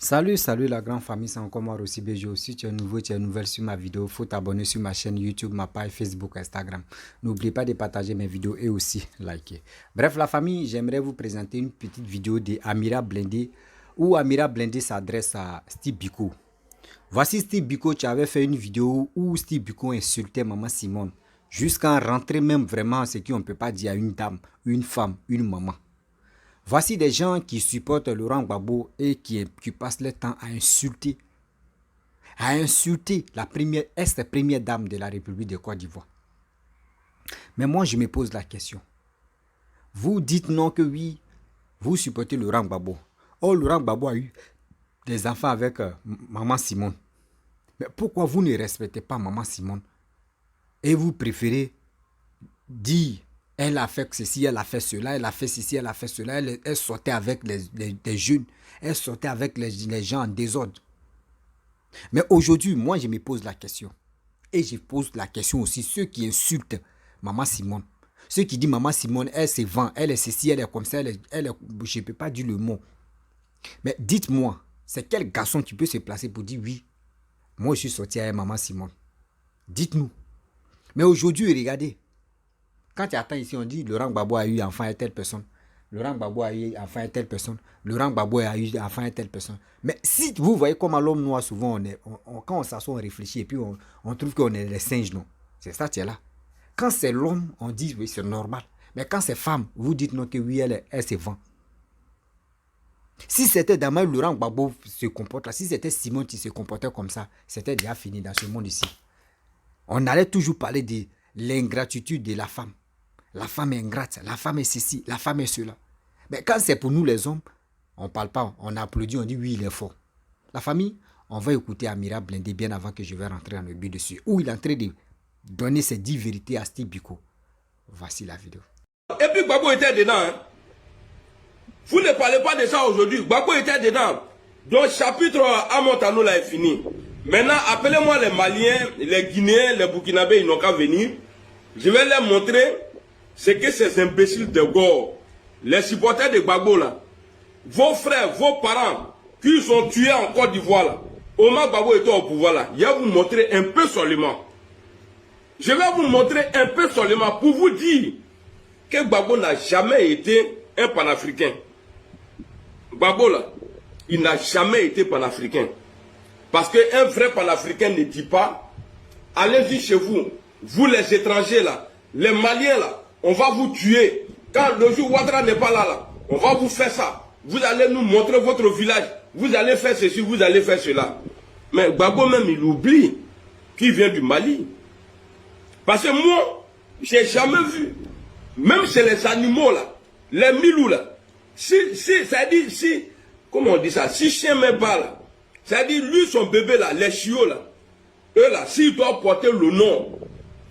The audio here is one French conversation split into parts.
Salut la grande famille, c'est encore moi Rossi BG. Si tu es nouveau, tu es nouvelle sur ma vidéo, il faut t'abonner sur ma chaîne YouTube, ma page Facebook, Instagram. N'oublie pas de partager mes vidéos et aussi liker. Bref la famille, j'aimerais vous présenter une petite vidéo de Amira Blindé où Amira Blindé s'adresse à Steve Biko. Voici Steve Biko, tu avais fait une vidéo où Steve Biko insultait Maman Simone. Jusqu'à rentrer même vraiment ce qu'on ne peut pas dire à une dame, une femme, une maman. Voici des gens qui supportent Laurent Gbagbo et qui passent leur temps à insulter la première dame de la République de Côte d'Ivoire. Mais moi, je me pose la question. Vous dites non que oui, vous supportez Laurent Gbagbo. Oh, Laurent Gbagbo a eu des enfants avec Maman Simone. Mais pourquoi vous ne respectez pas Maman Simone et vous préférez dire elle a fait ceci, elle a fait cela, elle a fait ceci, elle a fait cela, elle sortait avec les jeunes, elle sortait avec les gens en désordre. Mais aujourd'hui, moi, je me pose la question. Et je pose la question aussi, ceux qui insultent Maman Simone. Ceux qui disent Maman Simone, elle se vend, elle est ceci, elle est comme ça, je ne peux pas dire le mot. Mais dites-moi, c'est quel garçon qui peut se placer pour dire oui, moi je suis sorti avec Maman Simone. Dites-nous. Mais aujourd'hui, regardez. Quand tu attends ici, on dit Laurent Gbagbo a eu enfant à telle personne. Laurent Gbagbo a eu enfant à telle personne. Laurent Gbagbo a eu enfant à telle personne. Mais si vous voyez comment l'homme noir, souvent, quand on s'assoit, on réfléchit et puis on trouve qu'on est les singes, non. C'est ça, tu es là. Quand c'est l'homme, on dit oui, c'est normal. Mais quand c'est femme, vous dites non que oui, elle se vend. Si c'était Damel Laurent Gbagbo se comporte là, si c'était Simone qui se comportait comme ça, c'était déjà fini dans ce monde ici. On allait toujours parler de l'ingratitude de la femme. La femme est ingrate, la femme est ceci, la femme est cela. Mais quand c'est pour nous les hommes, on ne parle pas, on applaudit, on dit oui, il est fort. La famille, on va écouter Amira Blindé bien avant que je vais rentrer dans le but dessus. Où il est en train de donner ses 10 vérités à Steve Biko. Voici la vidéo. Et puis Gbagbo était dedans. Hein. Vous ne parlez pas de ça aujourd'hui. Gbagbo était dedans. Donc chapitre Amontano là est fini. Maintenant, appelez-moi les Maliens, les Guinéens, les Burkinabés, ils n'ont qu'à venir. Je vais leur montrer ce que ces imbéciles de Gore, les supporters de Gbagbo là, vos frères, vos parents, qui sont tués en Côte d'Ivoire là, Omar Gbagbo était au pouvoir là, je vais vous montrer un peu seulement. Je vais vous montrer un peu seulement pour vous dire que Gbagbo n'a jamais été un panafricain. Gbagbo là, il n'a jamais été panafricain. Parce qu'un vrai panafricain ne dit pas, allez-y chez vous, vous les étrangers là, les Maliens là, on va vous tuer. Quand le jour Ouattara n'est pas là, on va vous faire ça. Vous allez nous montrer votre village. Vous allez faire ceci, vous allez faire cela. Mais Gbagbo même, il oublie qu'il vient du Mali. Parce que moi, je n'ai jamais vu, même chez les animaux là, les milous là, ça dit, si, comment on dit ça, si chien même pas là, ça dit, lui, son bébé là, les chiots là, eux là, s'ils doivent porter le nom,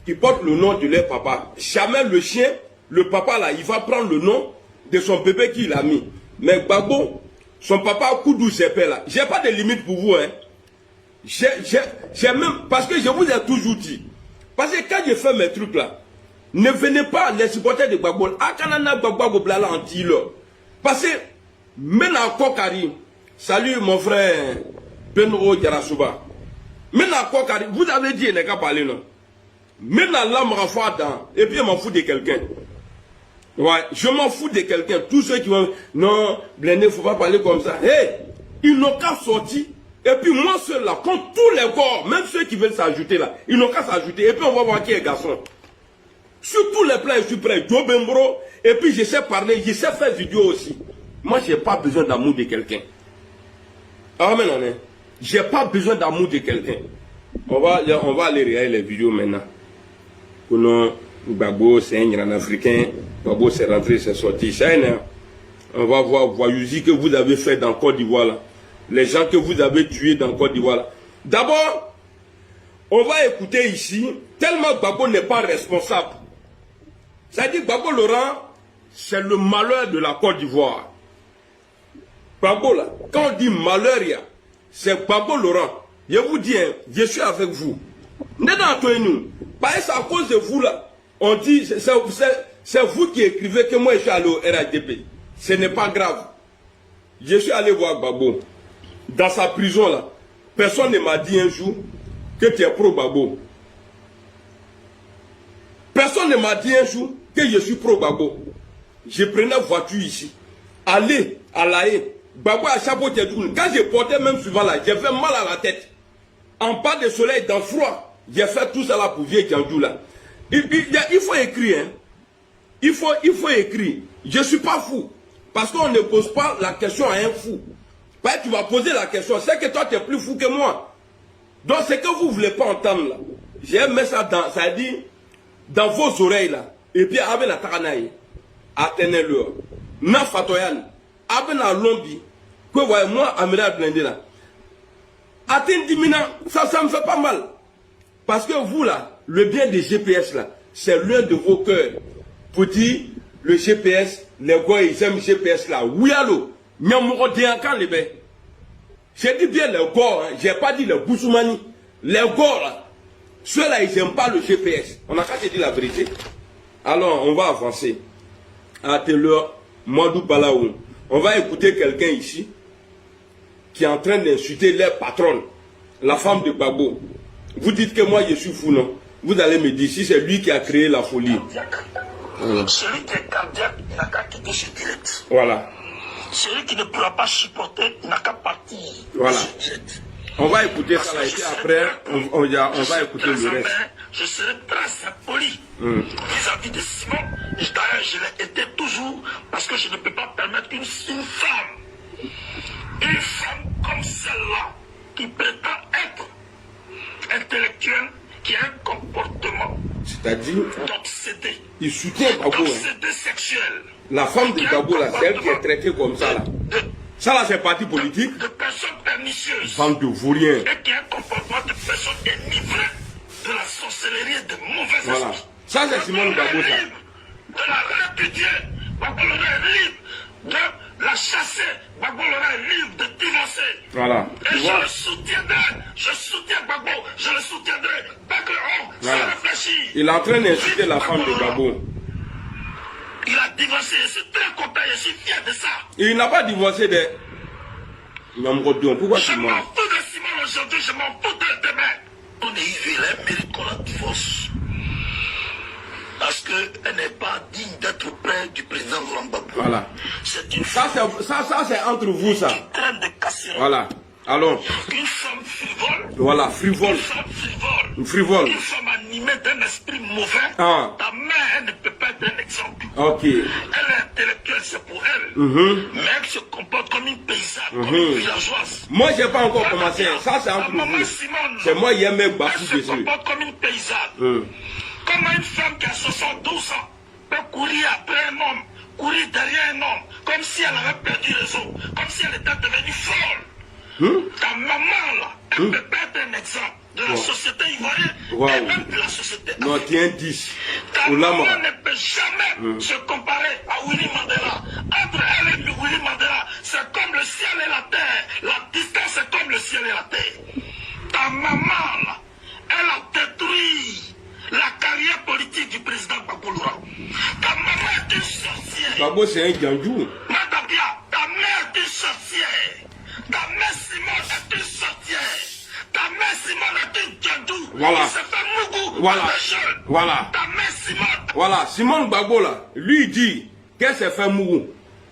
qui porte le nom de leur papa. Jamais le chien, le papa là, il va prendre le nom de son bébé qu'il a mis. Mais Gbagbo, son papa Koudou Sepe là, j'ai pas de limite pour vous, hein. J'ai même, parce que je vous ai toujours dit, parce que quand je fais mes trucs là, ne venez pas les supporters de Gbagbo, Akanana Gbagbo Blala anti-leur. Parce que, maintenant Kokari, salut mon frère Benro Yarasuba, maintenant Kokari, vous avez dit, il n'est qu'à parler non. Maintenant, là, et puis je m'en fous de quelqu'un. Ouais, je m'en fous de quelqu'un. Tous ceux qui vont, non, Blindé, il ne faut pas parler comme ça. Hey, ils n'ont qu'à sortir. Et puis moi, ceux-là, contre tous les corps, même ceux qui veulent s'ajouter là, ils n'ont qu'à s'ajouter. Et puis on va voir qui est garçon. Sur tous les plans, je suis prêt. Joe Bembro, et puis je sais parler, je sais faire vidéo aussi. Moi, je n'ai pas besoin d'amour de quelqu'un. Ah, mais non, je n'ai pas besoin d'amour de quelqu'un. On va aller regarder les vidéos maintenant. Non, Gbagbo c'est un Iran africain, Gbagbo c'est rentré, c'est sorti. On va voir voyousie que vous avez fait dans Côte d'Ivoire là. Les gens que vous avez tués dans Côte d'Ivoire là. D'abord, on va écouter ici, tellement Gbagbo n'est pas responsable. Ça dit Gbagbo Laurent, c'est le malheur de la Côte d'Ivoire. Gbagbo là, quand on dit malheur, c'est Gbagbo Laurent. Je vous dis, hein, je suis avec vous. Nous. C'est à cause de vous là. On dit, c'est vous qui écrivez que moi je suis allé au RHDP. Ce n'est pas grave. Je suis allé voir Gbagbo. dans sa prison là, personne ne m'a dit un jour que tu es pro-Gbagbo. Personne ne m'a dit un jour que je suis pro-Gbagbo. Je prenais voiture ici. Aller à La Haye. Gbagbo à chapeau Tchèdoun. Quand je portais même souvent là, j'ai fait mal à la tête. En bas de soleil, dans le froid. J'ai fait tout ça là pour vieux Djandjou là. Il faut écrire. Hein. Il faut écrire. Je ne suis pas fou. Parce qu'on ne pose pas la question à un fou. Parce que tu vas poser la question. C'est que toi, tu es plus fou que moi. Donc, ce que vous ne voulez pas entendre là. J'ai mis ça dans, ça dit, dans vos oreilles là. Et puis, avec la taranaï. Attenez-le. Na Fatoyan. Avec la lombi. Que voyez moi, Amiral Blindé là. Atteindre 10 000 ça me fait pas mal. Parce que vous là, le bien des GPS là, c'est l'un de vos cœurs. Pour dire, le GPS, les gars, ils aiment le GPS là. Oui, allô, Nyamuro Diankan les bêtes. J'ai dit bien les gars, hein. J'ai pas dit les Boussoumani. Les gars là, ceux-là, ils n'aiment pas le GPS. On a qu'à te dire la vérité. Alors, on va avancer. À l'heure, Madou Balaou. On va écouter quelqu'un ici qui est en train d'insulter leur patronne, la femme de Gbagbo. Vous dites que moi je suis fou, non? Vous allez me dire si c'est lui qui a créé la folie. Celui qui est cardiaque n'a qu'à quitter ce direct. Voilà. Celui qui ne pourra pas supporter n'a qu'à partir. Voilà. On va écouter ça là, et après on va écouter le reste. Je serai très impoli vis-à-vis de Simon. D'ailleurs, je l'ai été toujours parce que je ne peux pas permettre une femme comme celle-là, qui prétend être intellectuelle, qui a un comportement c'est-à-dire d'obsédé, il soutient Gbagbo. d'obsédé sexuel. La femme de Gbagbo là, c'est elle qui est traitée comme ça là. Ça là, c'est parti politique. De personnes pernicieuses. Femme de vaurien. Et qui a un comportement de personnes enivrées de la sorcellerie et de mauvais Voilà. esprits. Ça c'est Simone Gbagbo ça. De la répudier, Gbagbo Lora est libre de la chasser, Gbagbo Lora est libre de divorcer. Voilà. Et Tu vois? je soutiens Gbagbo, je le soutiendrai, pas que Voilà. sans réfléchir. Il est en train d'insulter la femme de Gbagbo. Il a divorcé, je suis très content, je suis fier de ça. Et il n'a pas divorcé de Namrodon. Pourquoi Je tu m'en mens? fous de Simon aujourd'hui, je m'en fous de demain. On est il mérite qu'on la divorce. Parce qu'elle n'est pas digne d'être près du président Laurent Gbagbo. Voilà. C'est une Ça femme c'est entre vous ça. qui traîne de casseroles. Voilà. Allons. Une femme frivole. Voilà, frivole. Une femme frivole. Frivole. Une femme animée d'un esprit mauvais. Ah. Ta mère, elle ne peut pas être un exemple. Ok. Elle est intellectuelle, c'est pour elle. Mais elle se comporte comme une paysanne, comme une villageoise. Moi j'ai pas encore commencé. Ça c'est La entre maman vous. Simone, C'est moi qui aime elle Gbagbo se dessus. comporte comme une paysanne. Comment une femme qui a 72 ans peut courir après un homme, courir derrière un homme, comme si elle avait perdu les os, comme si elle était devenue folle. Ta maman là, elle peut pas être un exemple de la société ivoirienne et même de la société Non, africaine. tiens 10. Ta Oulama. maman ne peut jamais se comparer à Willy Mandela. Entre elle et Willy Mandela, c'est comme le ciel et la terre. La distance est comme le ciel et la terre. Ta maman là, elle a détruit la carrière politique du président Gbagbo Lora. Ta maman est une sorcière. Gbagbo c'est un Djandjou. Madame Bia, ta mère est une sorcière. Ta mère Simone est une sorcière. Ta mère Simone est une Djandjou. Voilà. Il s'est fait mougou. Voilà. avec jeune. Voilà. Ta mère Simone. Voilà, Simone Gbagbo là, lui il dit qu'elle s'est fait mourir.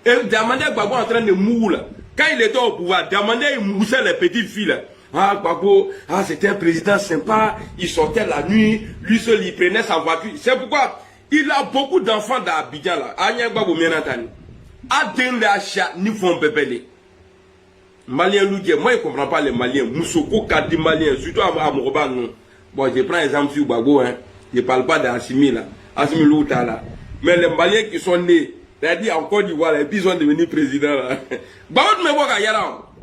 Et demandez Gbagbo en train de mourir là. Quand il était au pouvoir, demandez il moussait les petites filles là. Ah Gbagbo, ah c'était un président sympa, il sortait la nuit, lui seul il prenait sa voiture. C'est pourquoi il a beaucoup d'enfants dans Abidjan là. Agnès Gbagbo bien entendu. Aden les achats ni font bébélé. Malien Loudier, moi je ne comprends pas les Maliens. Moussoko Kadi Malien, surtout à Moroban non. Bon, je prends exemple sur Gbagbo, hein. Je ne parle pas d'Assimi là. Assimi Louta là. Mais les Maliens qui sont nés, c'est-à-dire en Côte d'Ivoire, et puis ils sont devenus présidents là. Gbagbo me voit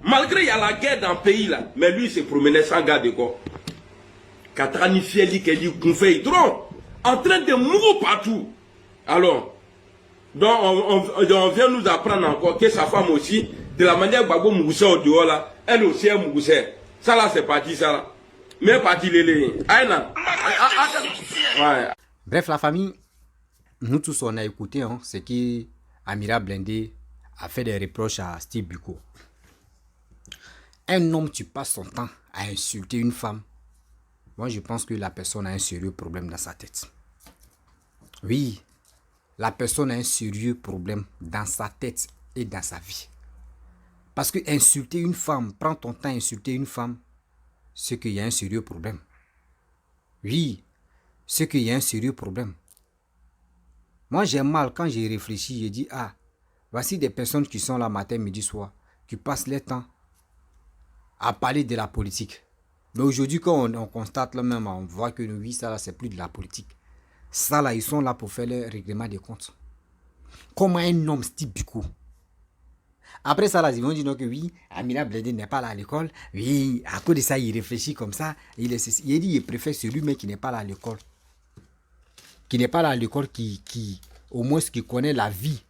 malgré il y a la guerre dans le pays là, mais lui il se promenait sans garde quoi. Katrani Fieli qui dit qu'on fait trop, en train de mourir partout. Alors, donc on vient nous apprendre encore que sa femme aussi, de la manière que Gbagbo moussait au dehors là, elle aussi est moussée. Ça là c'est parti ça là. Mais parti lélé. Aïna. Ouais. Bref, la famille, nous tous on a écouté ce qu'Amiral Blindé a fait des reproches à Steve Biko. Un homme, tu passes son temps à insulter une femme. Moi, je pense que la personne a un sérieux problème dans sa tête. Oui, la personne a un sérieux problème dans sa tête et dans sa vie. Parce que insulter une femme, prends ton temps à insulter une femme, c'est qu'il y a un sérieux problème. Oui, c'est qu'il y a un sérieux problème. Moi, j'ai mal quand j'ai réfléchi, j'ai dit, ah, voici des personnes qui sont là matin, midi, soir, qui passent leur temps à parler de la politique. Mais aujourd'hui, quand on constate là même, on voit que oui, ça là, c'est plus de la politique. Ça là, ils sont là pour faire le règlement des comptes. Comment un homme style Biko. Après ça là, ils vont dire que oui, Amina Bledé n'est pas là à l'école. Oui, à cause de ça, il réfléchit comme ça. Il dit, il préfère celui mais qui n'est pas là à l'école. Qui n'est pas là à l'école, qui au moins qui connaît la vie.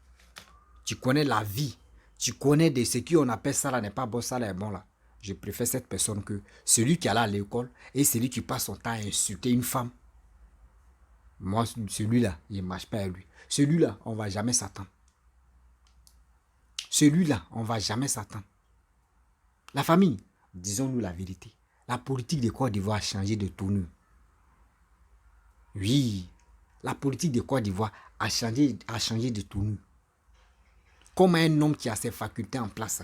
Tu connais la vie. Tu connais de ce qu'on appelle ça là n'est pas bon, ça là est bon là. Je préfère cette personne que celui qui est là à l'école et celui qui passe son temps à insulter une femme. Moi, celui-là, il ne marche pas à lui. Celui-là, on ne va jamais s'attendre. Celui-là, on ne va jamais s'attendre. La famille, disons-nous la vérité. La politique de Côte d'Ivoire a changé de tournure. Oui, la politique de Côte d'Ivoire a changé de tournure. Comme un homme qui a ses facultés en place.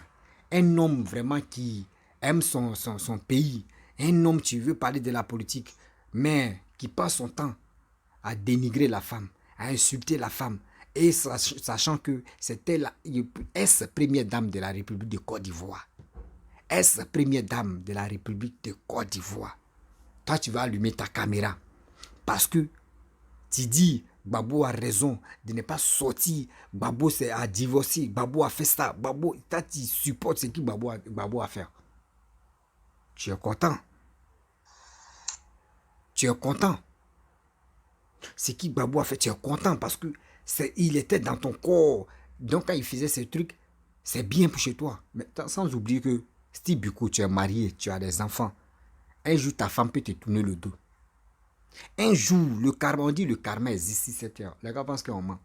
Un homme vraiment qui aime son pays. Un homme qui veut parler de la politique, mais qui passe son temps à dénigrer la femme, à insulter la femme. Et sachant que c'était la première dame de la République de Côte d'Ivoire. Première dame de la République de Côte d'Ivoire. Toi, tu vas allumer ta caméra. Parce que tu dis, Gbagbo a raison de ne pas sortir. Gbagbo a divorcé. Gbagbo a fait ça. Gbagbo, toi, tu supportes ce que Gbagbo a fait. Tu es content. Tu es content. Ce que Gbagbo a fait, tu es content parce que il était dans ton corps. Donc, quand il faisait ces trucs, c'est bien pour chez toi. Mais sans oublier que, Steve Biko, tu es marié, tu as des enfants. Un jour, ta femme peut te tourner le dos. Un jour, on dit le karma existe 7 heures. Les gars pensent qu'on ment.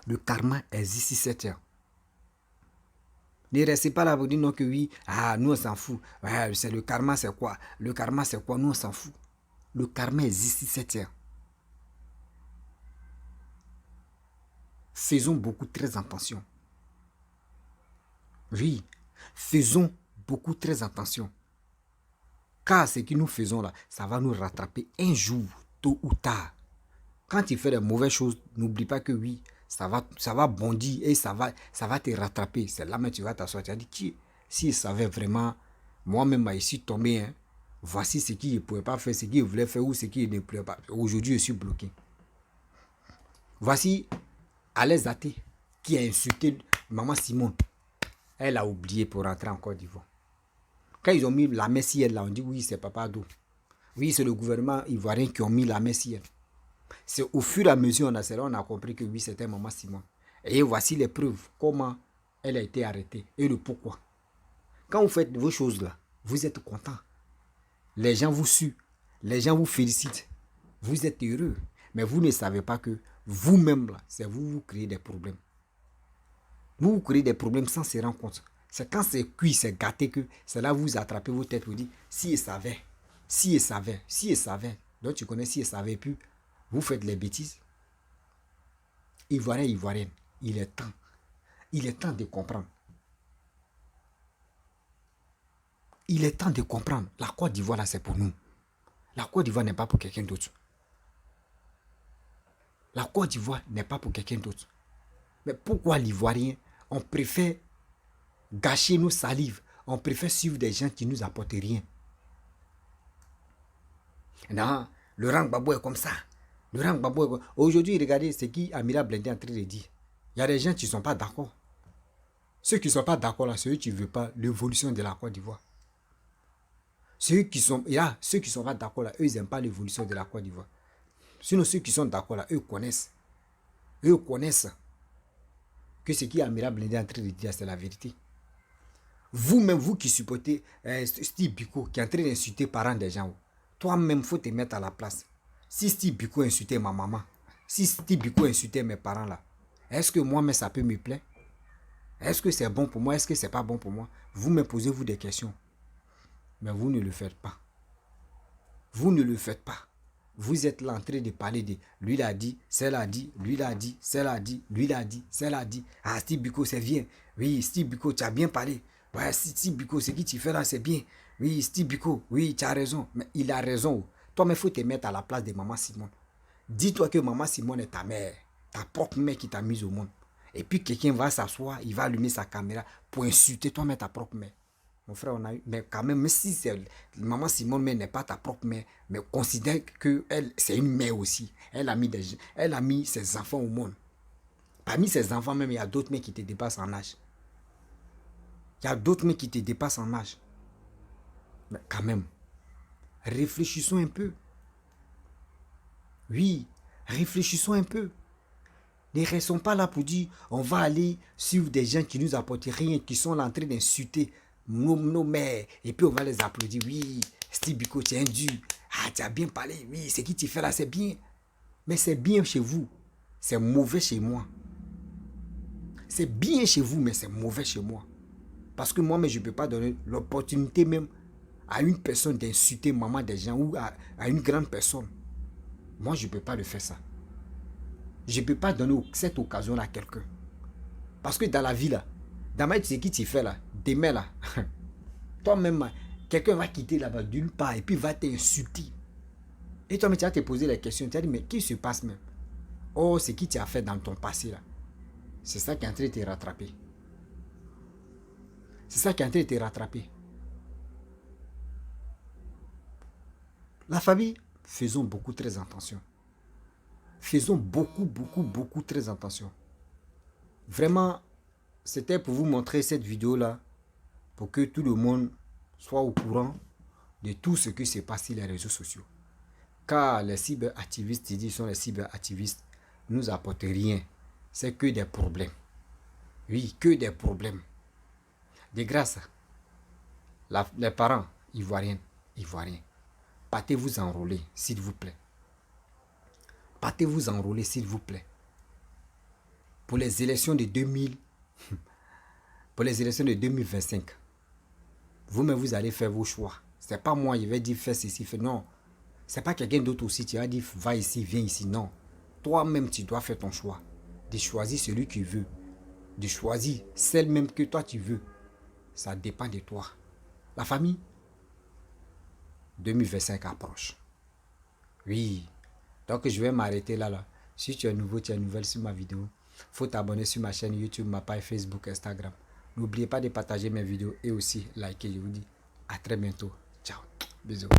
Le karma existe 7 heures. Ne restez pas là pour dire non que oui, nous on s'en fout. Ouais, c'est le karma, c'est quoi? Le karma, c'est quoi? Nous on s'en fout. Le karma existe 7 heures. Faisons beaucoup très attention. Oui, faisons beaucoup très attention. Car ce que nous faisons là, ça va nous rattraper un jour, tôt ou tard. Quand tu fais de mauvaises choses, n'oublie pas que oui, ça va bondir et ça va te rattraper. C'est là que tu vas t'asseoir. Tu as dit, si je savais vraiment, moi-même, ici tombé, hein, voici ce qu'il ne pouvait pas faire, ce qu'il voulait faire ou ce qu'il ne pouvait pas. Aujourd'hui, je suis bloqué. Voici Alain Athé qui a insulté Maman Simone. Elle a oublié pour rentrer en Côte d'Ivoire. Quand ils ont mis la main sur elle, là, on dit oui, c'est Papa Do. Oui, c'est le gouvernement ivoirien qui a mis la main sur elle. C'est au fur et à mesure, on a compris que oui, c'était Maman Simone. Et voici les preuves, comment elle a été arrêtée et le pourquoi. Quand vous faites vos choses là, vous êtes content. Les gens vous suent, les gens vous félicitent. Vous êtes heureux, mais vous ne savez pas que vous-même là, c'est vous créez des problèmes. Vous créez des problèmes sans se rendre compte. C'est quand c'est cuit, c'est gâté que c'est là vous attrapez vos têtes, vous dites, si il savait, si il savait, si il savait. Donc tu connais si il savait plus, vous faites les bêtises. Ivoirien, Ivoirienne, il est temps de comprendre. Il est temps de comprendre. La Côte d'Ivoire là, c'est pour nous. La Côte d'Ivoire n'est pas pour quelqu'un d'autre. La Côte d'Ivoire n'est pas pour quelqu'un d'autre. Mais pourquoi l'Ivoirien, on préfère gâcher nos salives, on préfère suivre des gens qui ne nous apportent rien. Non, Laurent Gbagbo est comme ça. Laurent Gbagbo est comme... Aujourd'hui, regardez ce qu'Amina Bledé est en train de dire. Il y a des gens qui ne sont pas d'accord. Ceux qui ne sont pas d'accord là, c'est eux qui ne veulent pas l'évolution de la Côte d'Ivoire. Ceux qui sont pas d'accord là, eux, ils n'aiment pas l'évolution de la Côte d'Ivoire. Sinon, ceux qui sont d'accord là, eux connaissent. Eux connaissent que ce qu'Amina Bledé est en train de dire, c'est la vérité. Vous-même, vous qui supportez Steve Biko, qui est en train d'insulter les parents des gens, toi-même, il faut te mettre à la place. Si Steve Biko insultait ma maman, si Steve Biko insultait mes parents là, est-ce que moi-même ça peut me plaire? Est-ce que c'est bon pour moi? Est-ce que c'est pas bon pour moi? Vous me posez-vous des questions. Mais vous ne le faites pas. Vous ne le faites pas. Vous êtes là en train de parler de lui l'a dit, celle a dit, lui l'a dit, celle a dit, lui l'a dit, celle a dit. Ah, Steve Biko, c'est bien. Oui, Steve Biko, tu as bien parlé. Ouais, Steve Biko, ce que tu fais là, c'est bien. Oui, Steve Biko, oui, tu as raison. Mais il a raison. Toi, mais il faut te mettre à la place de Maman Simone. Dis-toi que Maman Simone est ta mère. Ta propre mère qui t'a mise au monde. Et puis quelqu'un va s'asseoir, il va allumer sa caméra pour insulter toi, mais ta propre mère. Mon frère, on a eu, mais quand même, si c'est Maman Simone mais n'est pas ta propre mère, mais considère que elle, c'est une mère aussi. Elle a mis ses enfants au monde. Parmi ses enfants même, il y a d'autres mères qui te dépassent en âge. Il y a d'autres mères qui te dépassent en âge. Mais quand même, réfléchissons un peu. Oui, réfléchissons un peu. Ne restons pas là pour dire on va aller suivre des gens qui nous apportent rien, qui sont là en train d'insulter nos mères. Et puis on va les applaudir. Oui, Steve Biko, tu es un dur. Ah, tu as bien parlé. Oui, ce que tu fais là, c'est bien. Mais c'est bien chez vous. C'est mauvais chez moi. C'est bien chez vous, mais c'est mauvais chez moi. Parce que moi, mais je ne peux pas donner l'opportunité même à une personne d'insulter maman des gens ou à une grande personne. Moi, je ne peux pas le faire ça. Je ne peux pas donner cette occasion à quelqu'un. Parce que dans la vie, là, dans ma vie, ce qui tu fais là, demain là, toi-même, quelqu'un va quitter là-bas d'une part et puis va t'insulter. Et toi, mais tu vas te poser la question, tu vas dire, mais qu'est-ce qui se passe même? Oh, ce qui tu as fait dans ton passé là. C'est ça qui est en train de te rattraper. C'est ça qui est en train de te rattraper. La famille, faisons beaucoup très attention. Faisons beaucoup très attention. Vraiment, c'était pour vous montrer cette vidéo-là, pour que tout le monde soit au courant de tout ce qui se passe sur les réseaux sociaux. Car les cyberactivistes, ils sont les cyberactivistes, ne nous apportent rien. C'est que des problèmes. Oui, que des problèmes. De grâce, les parents ivoiriens, partez-vous enrôler, s'il vous plaît. Partez-vous enrôler, s'il vous plaît. Pour les élections de 2025, vous-même, vous allez faire vos choix. Ce n'est pas moi, je vais dire fais ceci, fais non. Ce n'est pas quelqu'un d'autre aussi, tu vas dire va ici, viens ici. Non. Toi-même, tu dois faire ton choix. De choisir celui que tu veux. De choisir celle même que toi tu veux. Ça dépend de toi. La famille, 2025 approche. Oui. Donc, je vais m'arrêter là. Si tu es nouveau, tu es nouvelle sur ma vidéo, il faut t'abonner sur ma chaîne YouTube, ma page Facebook, Instagram. N'oubliez pas de partager mes vidéos et aussi liker. Je vous dis à très bientôt. Ciao. Bisous.